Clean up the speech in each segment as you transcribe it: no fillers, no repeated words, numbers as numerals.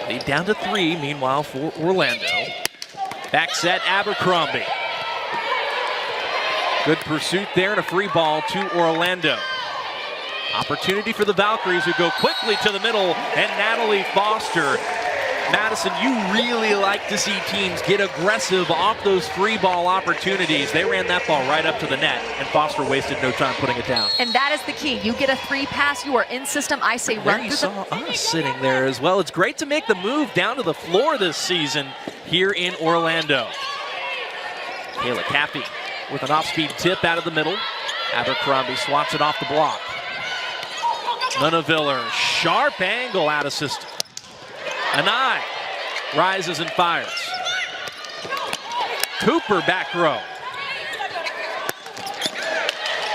Lead down to 3, meanwhile, for Orlando. Back set, Abercrombie. Good pursuit there and a free ball to Orlando. Opportunity for the Valkyries, who go quickly to the middle, and Natalie Foster. Madison, you really like to see teams get aggressive off those free ball opportunities. They ran that ball right up to the net, and Foster wasted no time putting it down. And that is the key. You get a 3 pass, you are in system. I say run through. You saw us sitting there as well. It's great to make the move down to the floor this season here in Orlando. Kayla Caffey with an off-speed tip out of the middle. Abercrombie swats it off the block. Nunaviller, sharp angle out of system. Anai rises and fires. Cooper back row.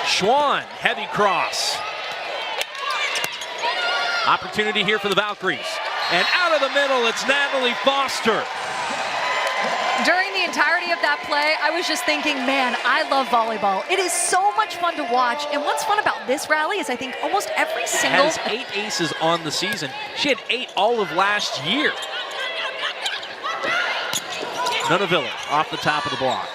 Schwann, heavy cross. Opportunity here for the Valkyries. And out of the middle, it's Natalie Foster. During the entirety of that play, I was just thinking, man, I love volleyball. It is so much fun to watch. And what's fun about this rally is I think almost every single... Has 8 aces on the season. She had 8 all of last year. Nunaviller off the top of the block.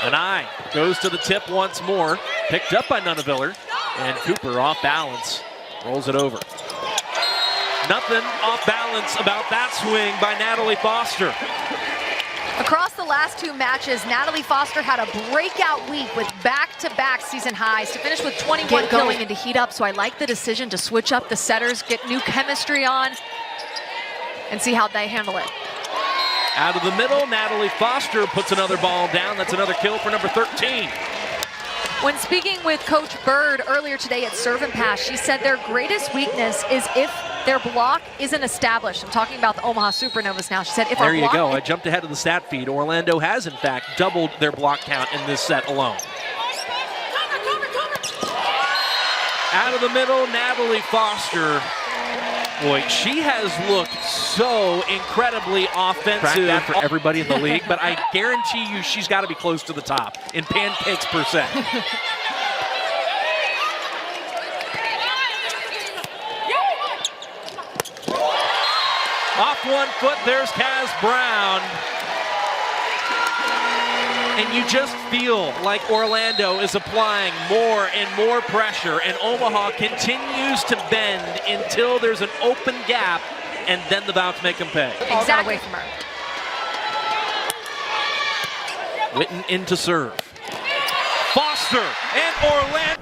Anai goes to the tip once more. Picked up by Nunaviller. And Cooper off balance. Rolls it over. Nothing off balance about that swing by Natalie Foster. Across the last 2 matches, Natalie Foster had a breakout week with back-to-back season highs to finish with 21 going and to heat up. So I like the decision to switch up the setters, get new chemistry on, and see how they handle it. Out of the middle, Natalie Foster puts another ball down. That's another kill for number 13. When speaking with Coach Bird earlier today at Serve and Pass, she said their greatest weakness is if their block isn't established. I'm talking about the Omaha Supernovas now. She said if there our block... There you go. I jumped ahead of the stat feed. Orlando has, in fact, doubled their block count in this set alone. Out of the middle, Natalie Foster. Boy, she has looked so incredibly offensive. Track that for everybody in the league, but I guarantee you she's got to be close to the top in pancakes per set. Off one foot, there's Kaz Brown. And you just feel like Orlando is applying more and more pressure, and Omaha continues to bend until there's an open gap, and then the Valks make them pay. All got away from her. Witten into serve. Foster and Orlando.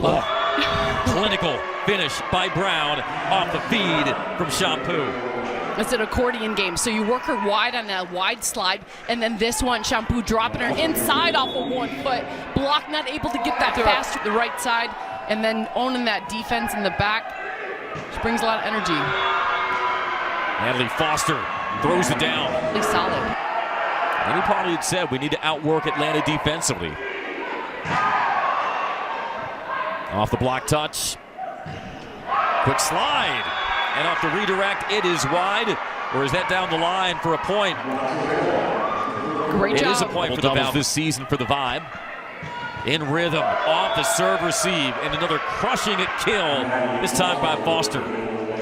Oh, clinical finish by Brown off the feed from Shampoo. It's an accordion game, so you work her wide on that wide slide, and then this one, Shampoo dropping her inside off of 1 foot. Block not able to get that fast to the right side, and then owning that defense in the back. She brings a lot of energy. Natalie Foster throws it down. Really solid. And he probably had said we need to outwork Atlanta defensively. Off the block touch. Quick slide. And off the redirect, it is wide. Or is that down the line for a point? Great job. It is a point for the Valves this season for the Vibe. In rhythm, off the serve receive, and another crushing it kill, this time by Foster.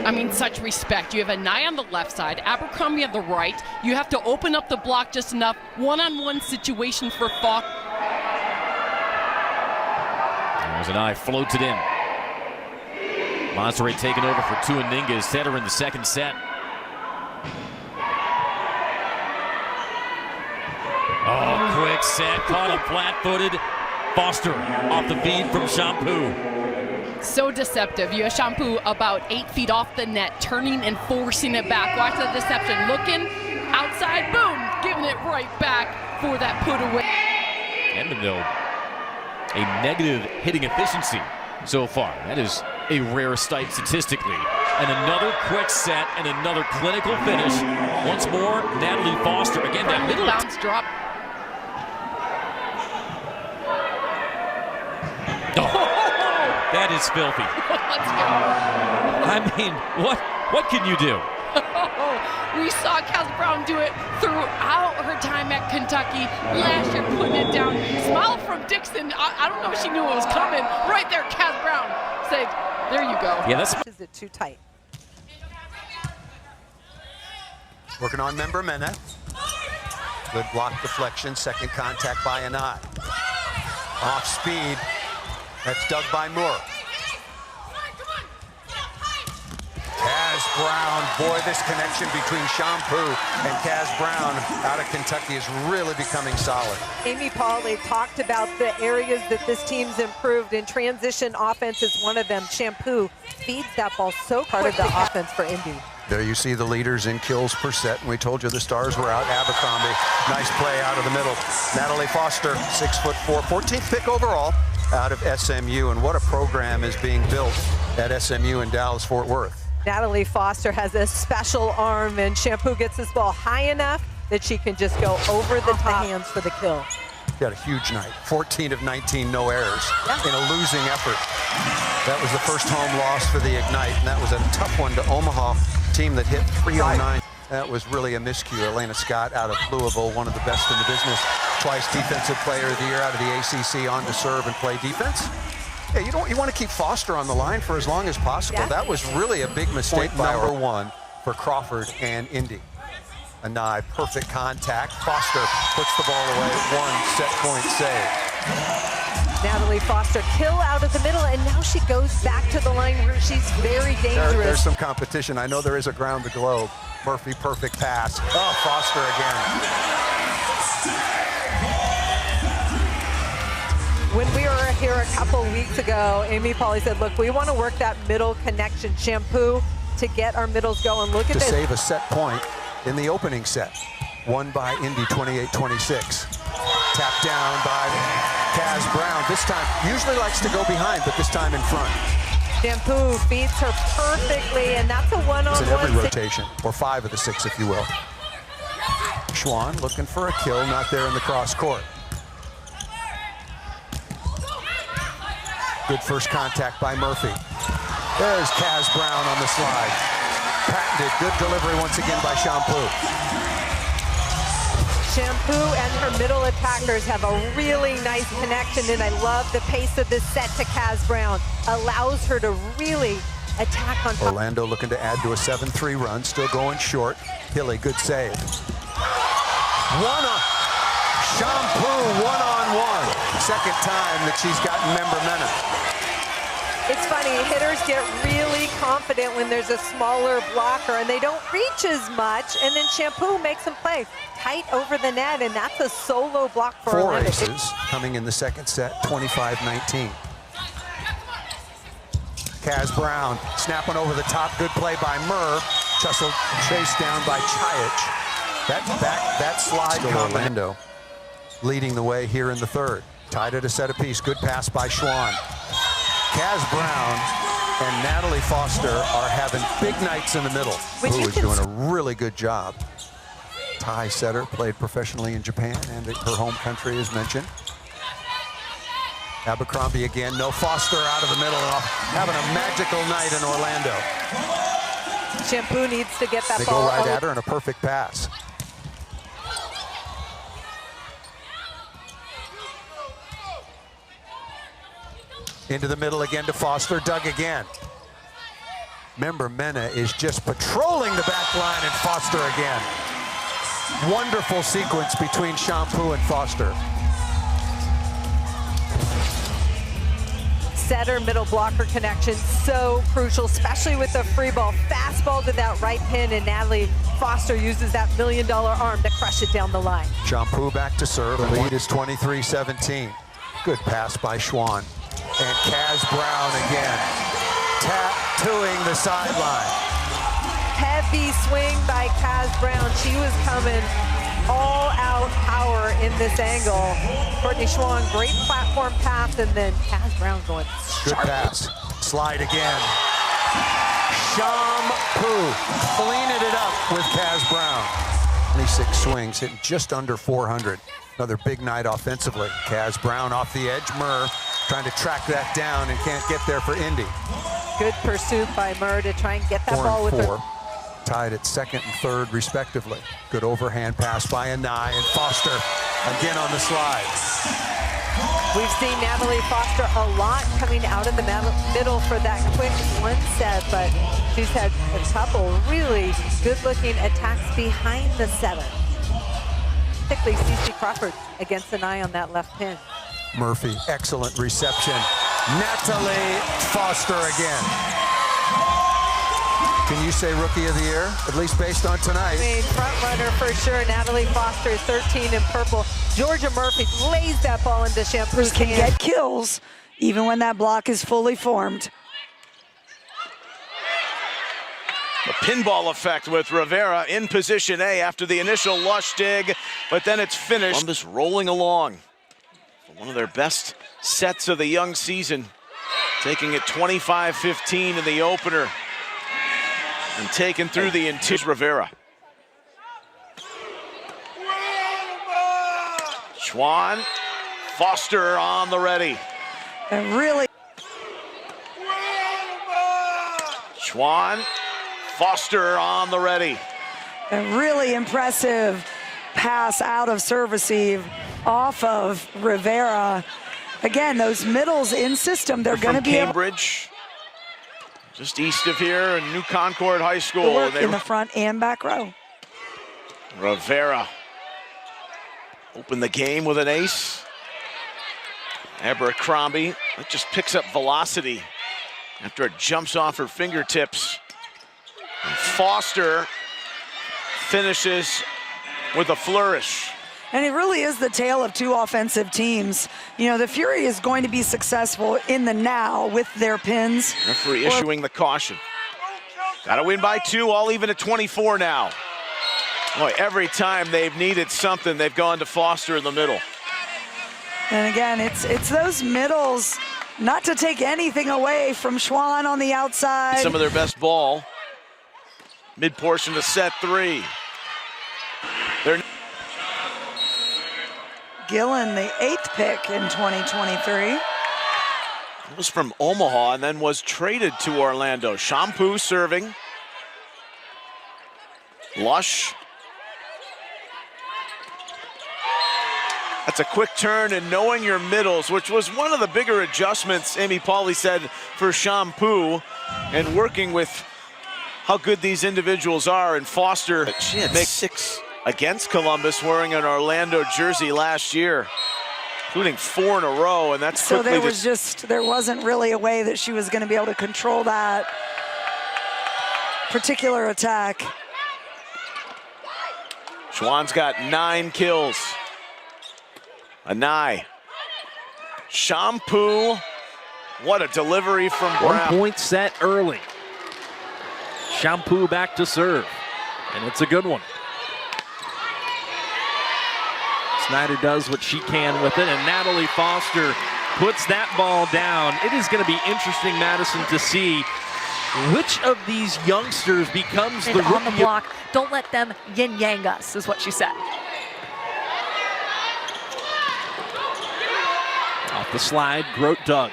I mean, such respect. You have Anai on the left side, Abercrombie on the right. You have to open up the block just enough. One-on-one situation for Foster. As Anai floats it in. Monterey taking over for Tuaninga, setter in the second set. Oh, quick set, caught him flat-footed. Foster off the feed from Shampoo. So deceptive. You have Shampoo about 8 feet off the net, turning and forcing it back. Watch the deception. Looking outside, boom, giving it right back for that put away. Edmonton, a negative hitting efficiency so far. That is a rare sight statistically. And another quick set and another clinical finish. Once more, Natalie Foster. Again, that middle bounce drop. Oh, that is filthy. Let's go. I mean, what can you do? We saw Kaz Brown do it throughout her time at Kentucky. Last year, putting it down. Smile from Dixon. I don't know if she knew it was coming. Right there, Kaz Brown said, there you go. Yeah, that's... Is it too tight? Working on member Mena. Good block deflection, second contact by Anai. Off speed, that's dug by Moore. Kaz Brown, boy, this connection between Shampoo and Kaz Brown out of Kentucky is really becoming solid. Amy Pauley talked about the areas that this team's improved, and transition offense is one of them. Shampoo feeds that ball so part of the offense for Indy. There you see the leaders in kills per set, and we told you the stars were out. Abercrombie, nice play out of the middle. Natalie Foster, 6'4", 14th pick overall out of SMU, and what a program is being built at SMU in Dallas-Fort Worth. Natalie Foster has a special arm, and Shampoo gets this ball high enough that she can just go over the hands for the kill. Got a huge night. 14 of 19, no errors in a losing effort. That was the first home loss for the Ignite, and that was a tough one to Omaha, team that hit 309. That was really a miscue. Elena Scott out of Louisville, one of the best in the business. Twice Defensive Player of the Year out of the ACC, on to serve and play defense. Yeah, you want to keep Foster on the line for as long as possible. Yeah. That was really a big mistake by number one for Crawford and Indy. Anai, perfect contact. Foster puts the ball away. One set point save. Natalie Foster kill out of the middle, and now she goes back to the line where she's very dangerous. There's some competition. I know there is around the globe. Murphy, perfect pass. Oh, Foster again. When we were here a couple weeks ago, Amy Pauley said, look, we want to work that middle connection. Shampoo to get our middles going. Look at to this. Save a set point in the opening set. Won by Indy 28-26. Tapped down by Kaz Brown. This time, usually likes to go behind, but this time in front. Shampoo feeds her perfectly, and that's a one-on-one. It's in every rotation, or 5 of the 6, if you will. Schwann looking for a kill, not there in the cross court. Good first contact by Murphy. There's Kaz Brown on the slide. Patented, good delivery once again by Shampoo. Shampoo and her middle attackers have a really nice connection, and I love the pace of this set to Kaz Brown. Allows her to really attack on top. Orlando looking to add to a 7-3 run, still going short. Hilly, good save. Shampoo one-on-one. Second time that she's gotten member Mena. It's funny, hitters get really confident when there's a smaller blocker and they don't reach as much, and then Shampoo makes them play tight over the net, and that's a solo block for 4 Orlando. aces coming in the second set, 25-19. Kaz Brown snapping over the top, good play by Murr. Chustle chased down by Chayich. That slide to Orlando, leading the way here in the third. Tied at a set apiece, good pass by Schwann. Kaz Brown and Natalie Foster are having big nights in the middle. Who is doing a really good job. Thai setter, played professionally in Japan and her home country is mentioned. Abercrombie again, no Foster out of the middle, having a magical night in Orlando. Shampoo needs to get that they ball. They go right at her and a perfect pass. Into the middle again to Foster, dug again. Member Mena is just patrolling the back line, and Foster again. Wonderful sequence between Shampoo and Foster. Setter middle blocker connection, so crucial, especially with the free ball. Fastball to that right pin, and Natalie Foster uses that $1 million arm to crush it down the line. Shampoo back to serve. The lead is 23-17. Good pass by Schwann. And Kaz Brown again, tattooing the sideline. Heavy swing by Kaz Brown. She was coming all out power in this angle. Courtney Schwann, great platform pass, and then Kaz Brown going sharp. Good pass. Slide again. Shampoo cleaning it up with Kaz Brown. 26 swings, hitting just under 400. Another big night offensively. Kaz Brown off the edge. Murr trying to track that down and can't get there for Indy. Good pursuit by Murr to try and get that ball with her. Tied at second and third, respectively. Good overhand pass by Anai, and Foster again on the slide. We've seen Natalie Foster a lot coming out of the middle for that quick one set, but she's had a couple really good-looking attacks behind the setter. Particularly Cece Crawford against an eye on that left pin. Murphy, excellent reception. Natalie Foster again. Can you say Rookie of the Year, at least based on tonight? I mean, front runner for sure. Natalie Foster is 13 in purple. Georgia Murphy lays that ball into Shampoo's can hand. Get kills even when that block is fully formed. The pinball effect with Rivera in position A after the initial lush dig, but then it's finished. Columbus rolling along for one of their best sets of the young season, taking it 25-15 in the opener and taken through the interior. Rivera. Schwann, Foster on the ready. And really. Schwann, Foster on the ready. A really impressive pass out of serve receive off of Rivera. Again, those middles in system, they're going to be Cambridge, just east of here in New Concord High School. Work in the front and back row. Rivera opened the game with an ace. Abercrombie, that just picks up velocity after it jumps off her fingertips. And Foster finishes with a flourish. And it really is the tale of two offensive teams. You know, the Fury is going to be successful in the now with their pins. Referee issuing the caution. Got to win by 2, all even at 24 now. Boy, every time they've needed something, they've gone to Foster in the middle. And again, it's those middles, not to take anything away from Schwann on the outside. Some of their best ball. Mid-portion to set 3. They're Gillen, the 8th pick in 2023. was from Omaha and then was traded to Orlando. Shampoo serving. Lush. That's a quick turn and knowing your middles, which was one of the bigger adjustments, Amy Pauley said, for Shampoo, and working with how good these individuals are. And Foster makes 6 against Columbus wearing an Orlando jersey last year, including 4 in a row, and that's so there wasn't really a way that she was going to be able to control that particular attack. Schwann's got 9 kills. Anai. Shampoo. What a delivery from Brown. 1 point set early. Shampoo back to serve, and it's a good one. Snyder does what she can with it, and Natalie Foster puts that ball down. It is going to be interesting, Madison, to see which of these youngsters becomes the on the block. Don't let them yin-yang us, is what she said. Off the slide, Grote dug.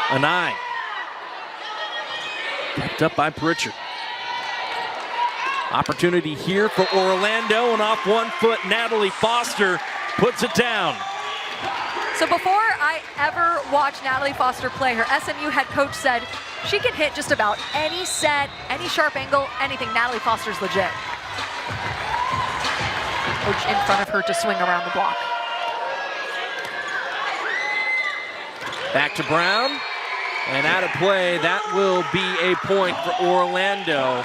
Anai. Kept up by Pritchard. Opportunity here for Orlando, and off 1 foot, Natalie Foster puts it down. So before I ever watched Natalie Foster play, her SMU head coach said she can hit just about any set, any sharp angle, anything. Natalie Foster's legit. Coach in front of her to swing around the block. Back to Brown, and out of play, that will be a point for Orlando.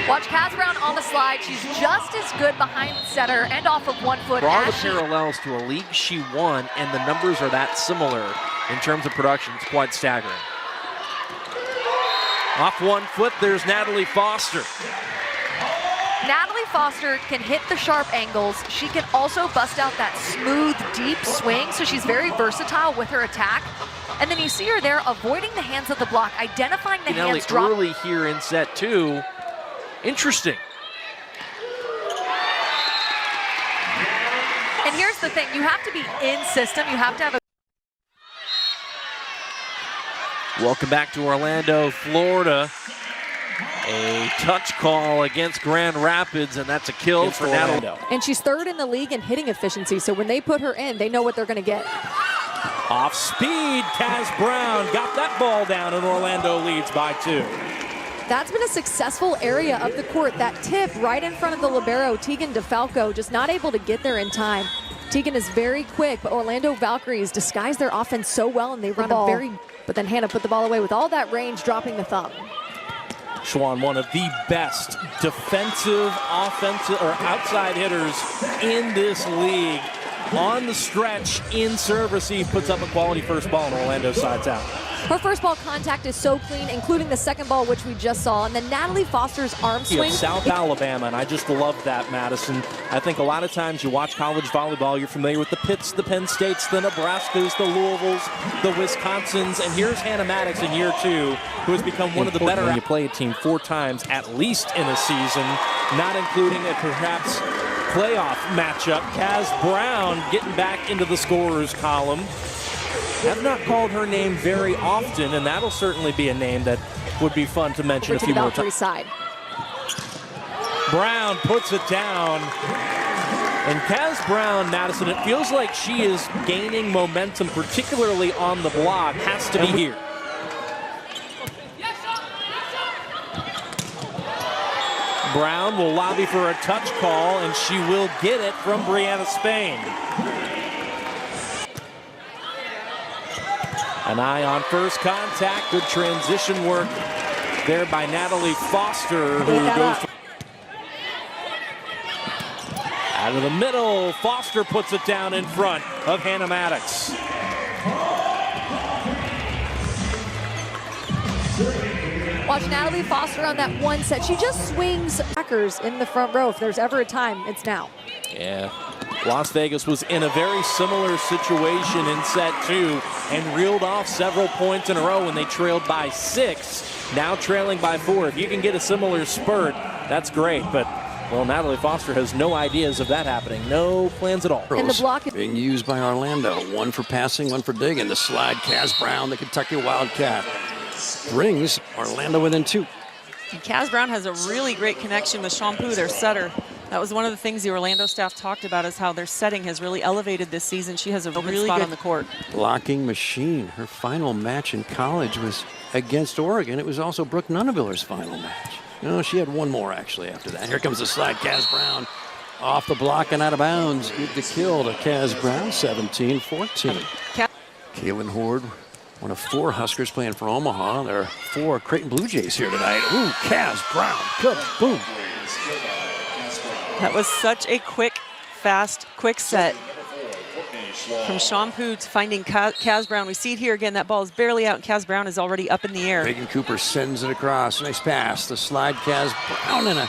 Watch Kaz Brown on the slide. She's just as good behind the setter and off of 1 foot. Draw the parallels to a league she won, and the numbers are that similar in terms of production. It's quite staggering. Off 1 foot, there's Natalie Foster. Natalie Foster can hit the sharp angles. She can also bust out that smooth, deep swing, so she's very versatile with her attack. And then you see her there avoiding the hands of the block, identifying the hands drop. Early here in set 2. Interesting. And here's the thing, you have to be in system, you have to have a... Welcome back to Orlando, Florida. A touch call against Grand Rapids, and that's a kill for Natalie. And she's third in the league in hitting efficiency, so when they put her in, they know what they're going to get. Off speed, Kaz Brown got that ball down, and Orlando leads by 2. That's been a successful area of the court. That tip right in front of the libero, Tegan DeFalco, just not able to get there in time. Tegan is very quick, but Orlando Valkyries disguise their offense so well, and they run a very... But then Hannah put the ball away with all that range, dropping the thumb. Schwann, one of the best defensive, offensive, or outside hitters in this league. On the stretch, in serve receive, puts up a quality first ball, and Orlando sides out. Her first ball contact is so clean, including the second ball, which we just saw. And then Natalie Foster's arm swing. South Alabama, and I just love that, Madison. I think a lot of times you watch college volleyball, you're familiar with the Pitts, the Penn States, the Nebraskas, the Louisvilles, the Wisconsins, and here's Hannah Maddox in year 2, who has become one of the better. When you play a team 4 times, at least in a season, not including a perhaps playoff matchup. Kaz Brown getting back into the scorer's column. Have not called her name very often, and that'll certainly be a name that would be fun to mention a few more times. Side. Brown puts it down. And Kaz Brown, Madison, it feels like she is gaining momentum, particularly on the block. Has to be here. Brown will lobby for a touch call, and she will get it from Brianna Spain. An eye on first contact. Good transition work there by Natalie Foster, who goes out of the middle. Foster puts it down in front of Hannah Maddox. Watch Natalie Foster on that one set. She just swings backers in the front row. If there's ever a time, it's now. Yeah. Las Vegas was in a very similar situation in set 2 and reeled off several points in a row when they trailed by 6, now trailing by 4. If you can get a similar spurt, that's great. But, well, Natalie Foster has no ideas of that happening. No plans at all. And the block is being used by Orlando. One for passing, one for digging. The slide, Kaz Brown, the Kentucky Wildcat, brings Orlando within 2. And Kaz Brown has a really great connection with Shampoo, their setter. That was one of the things the Orlando staff talked about, is how their setting has really elevated this season. She has a really spot on the court. Blocking machine. Her final match in college was against Oregon. It was also Brooke Nunneviller's final match. No, she had one more actually after that. Here comes the slide. Kaz Brown off the block and out of bounds. Good to kill to Kaz Brown, 17-14. Kaylin Horde, one of 4 Huskers playing for Omaha. There are 4 Creighton Blue Jays here tonight. Ooh, Kaz Brown, kaboom. That was such a quick, fast, quick set from Shampoo to finding Kaz Brown. We see it here again. That ball is barely out, and Kaz Brown is already up in the air. Megan Cooper sends it across. Nice pass. The slide, Kaz Brown, and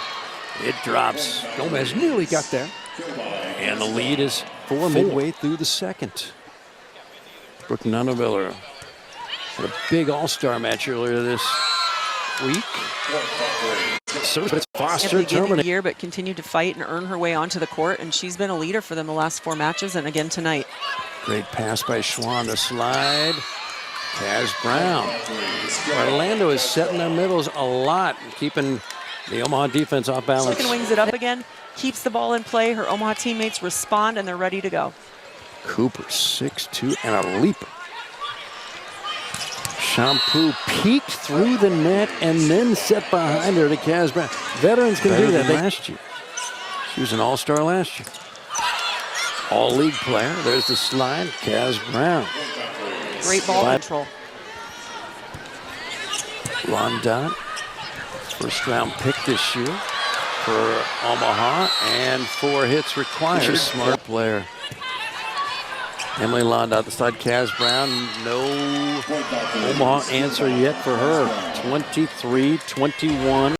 it drops. Gomez nearly got there. And the lead is 4 midway through the second. Brooke Nunneviller had a big all-star match earlier this week. Foster at the beginning of the year, but continued to fight and earn her way onto the court, and she's been a leader for them the last 4 matches, and again tonight. Great pass by Schwann. The slide. Kaz Brown. Orlando is setting their middles a lot, keeping the Omaha defense off balance. Chicken wings it up again, keeps the ball in play. Her Omaha teammates respond, and they're ready to go. Cooper, 6'2", and a leaper. Shampoo peeked through the net and then set behind her to Kaz Brown. Veterans can do that. Last year. She was an all-star last year. All-league player. There's the slide. Kaz Brown. Great ball control. Rondon, first-round pick this year for Omaha, and 4 hits required. Smart player. Emily Londa, the side, Kaz Brown, no Omaha answer yet for her. 23-21.